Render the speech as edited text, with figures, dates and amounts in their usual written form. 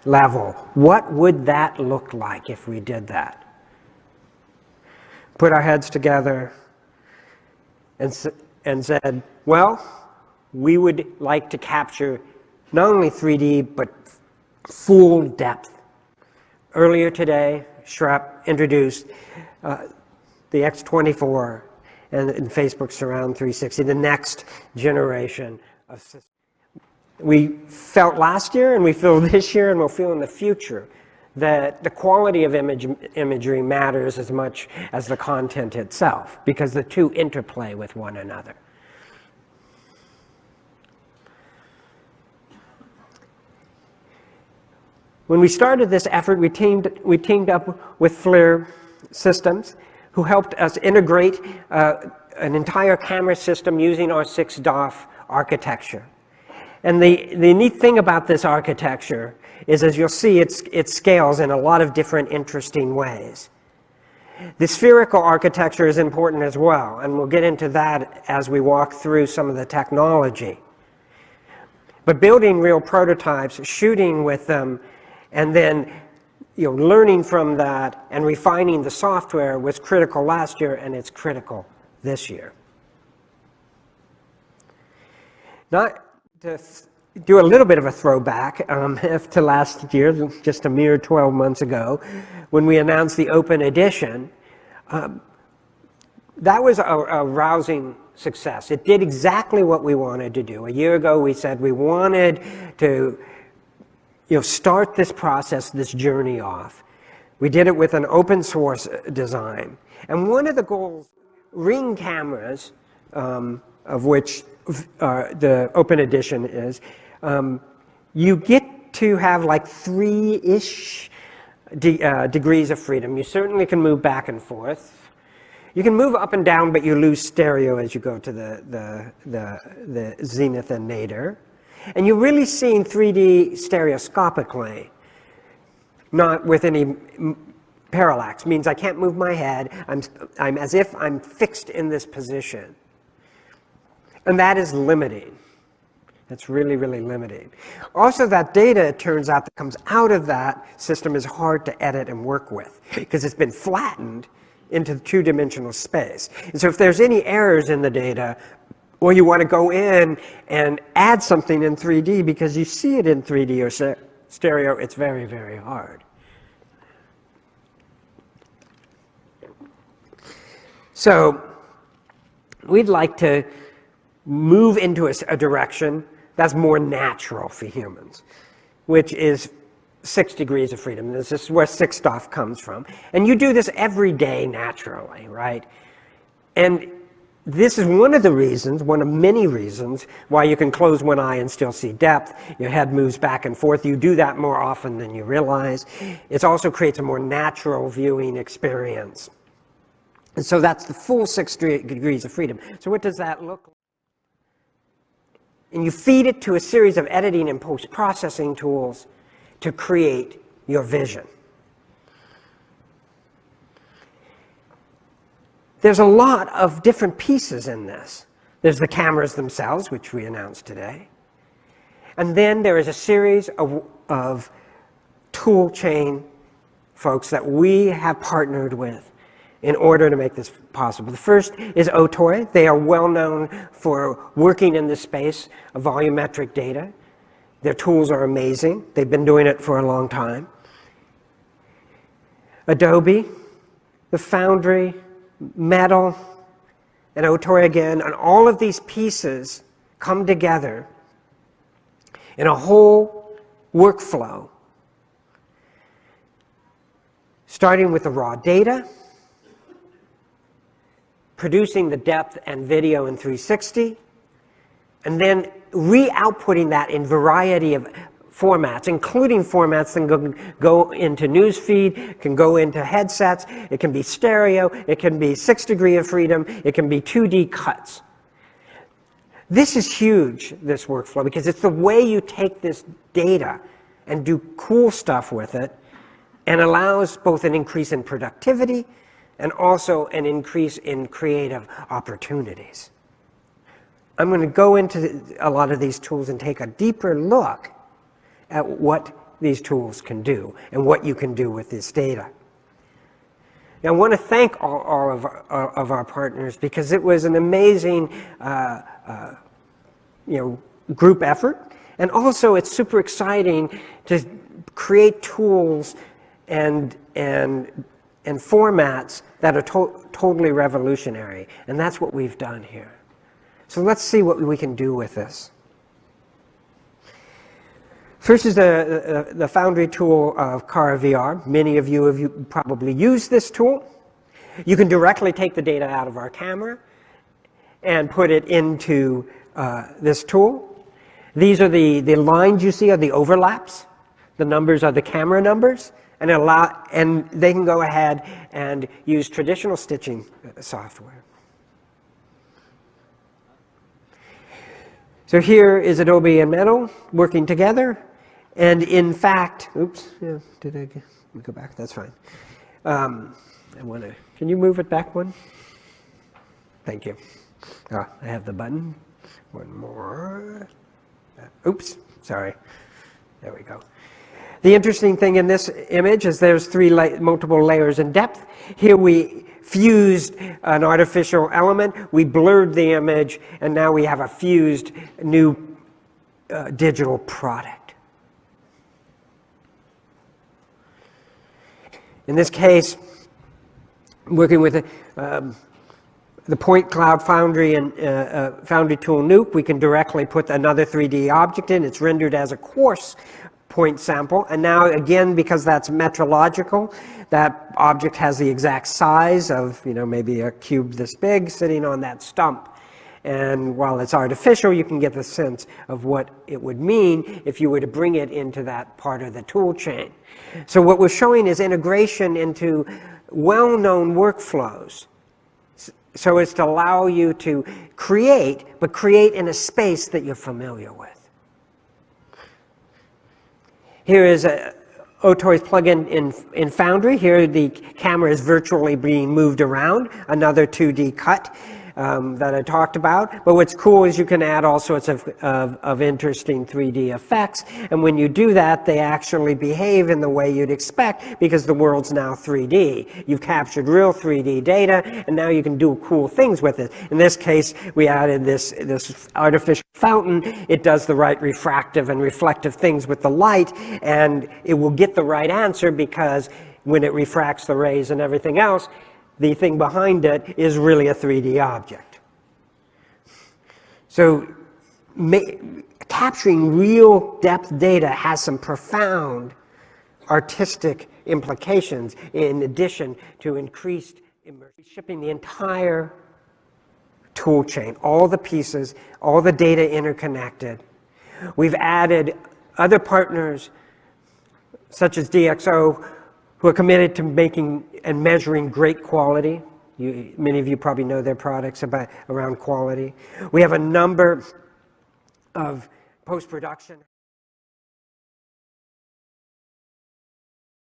level. What would that look like if we did that? Put our heads together and said, well, we would like to capture not only 3D, but full depth. Earlier today, Shrep introduced the X24 and Facebook's Surround 360, the next generation of systems. We felt last year, and we feel this year, and we'll feel in the future, that the quality of imagery matters as much as the content itself, because the two interplay with one another. When we started this effort, we teamed up with FLIR Systems, who helped us integrate an entire camera system using our 6DoF architecture. And the neat thing about this architecture is, as you'll see, it scales in a lot of different interesting ways. The spherical architecture is important as well, and we'll get into that as we walk through some of the technology. But building real prototypes, shooting with them, and then learning from that and refining the software was critical last year, and it's critical this year. Not to do a little bit of a throwback to last year, just a mere 12 months ago, when we announced the Open Edition. That was a rousing success. It did exactly what we wanted to do. A year ago, we said we wanted to start this process, this journey off. We did it with an open source design. And one of the goals, Ring cameras, of which the Open Edition is, you get to have like 3-ish degrees of freedom. You certainly can move back and forth. You can move up and down, but you lose stereo as you go to the zenith and nadir. And you're really seeing 3D stereoscopically, not with any parallax. Means I can't move my head. I'm as if I'm fixed in this position. And that is limiting. That's really, really limiting. Also, that data, it turns out, that comes out of that system is hard to edit and work with, because it's been flattened into the two-dimensional space. And so if there's any errors in the data, or you want to go in and add something in 3D because you see it in 3D or stereo, it's very, very hard. So we'd like to move into a direction that's more natural for humans, which is 6 degrees of freedom. This is where 6DoF comes from. And you do this every day naturally, right? And this is one of the reasons, one of many reasons, why you can close one eye and still see depth. Your head moves back and forth. You do that more often than you realize. It also creates a more natural viewing experience. And so that's the full 6 degrees of freedom. So what does that look like? And you feed it to a series of editing and post-processing tools to create your vision. There's a lot of different pieces in this. There's the cameras themselves, which we announced today. And then there is a series of tool chain folks that we have partnered with in order to make this possible. The first is Otoy. They are well known for working in the space of volumetric data. Their tools are amazing. They've been doing it for a long time. Adobe, the Foundry, Metal, and Otoy again, and all of these pieces come together in a whole workflow, starting with the raw data, producing the depth and video in 360, and then re-outputting that in variety of formats, including formats that can go into newsfeed, can go into headsets, it can be stereo, it can be 6 degrees of freedom, it can be 2D cuts. This is huge, this workflow, because it's the way you take this data and do cool stuff with it, and allows both an increase in productivity and also an increase in creative opportunities. I'm going to go into a lot of these tools and take a deeper look at what these tools can do and what you can do with this data. Now, I want to thank all of our partners because it was an amazing group effort, and also it's super exciting to create tools and formats that are totally revolutionary, and that's what we've done here. So let's see what we can do with this. First is the Foundry Tool of Car VR. Many of you have probably used this tool. You can directly take the data out of our camera and put it into this tool. These are the lines you see are the overlaps. The numbers are the camera numbers. And they can go ahead and use traditional stitching software. So here is Adobe and Metal working together. And in fact, oops, yeah, let me go back? That's fine. Can you move it back one? Thank you. I have the button. One more. Oops, sorry. There we go. The interesting thing in this image is there's multiple layers in depth. Here we fused an artificial element, we blurred the image, and now we have a fused new digital product. In this case, working with the point cloud Foundry and Foundry Tool Nuke, we can directly put another 3D object in. It's rendered as a coarse point sample, and now again, because that's metrological, that object has the exact size of, maybe a cube this big sitting on that stump. And while it's artificial, you can get the sense of what it would mean if you were to bring it into that part of the tool chain. So what we're showing is integration into well-known workflows. So it's to allow you to create, but create in a space that you're familiar with. Here is Otoy's plugin in Foundry. Here the camera is virtually being moved around, another 2D cut that I talked about. But what's cool is you can add all sorts of interesting 3D effects. And when you do that, they actually behave in the way you'd expect because the world's now 3D. You've captured real 3D data, and now you can do cool things with it. In this case, we added this artificial fountain. It does the right refractive and reflective things with the light, and it will get the right answer because when it refracts the rays and everything else, the thing behind it is really a 3D object. So capturing real depth data has some profound artistic implications in addition to increased immersion. Shipping the entire tool chain, all the pieces, all the data interconnected. We've added other partners such as DxO who are committed to making and measuring great quality. Many of you probably know their products around quality. We have a number of post-production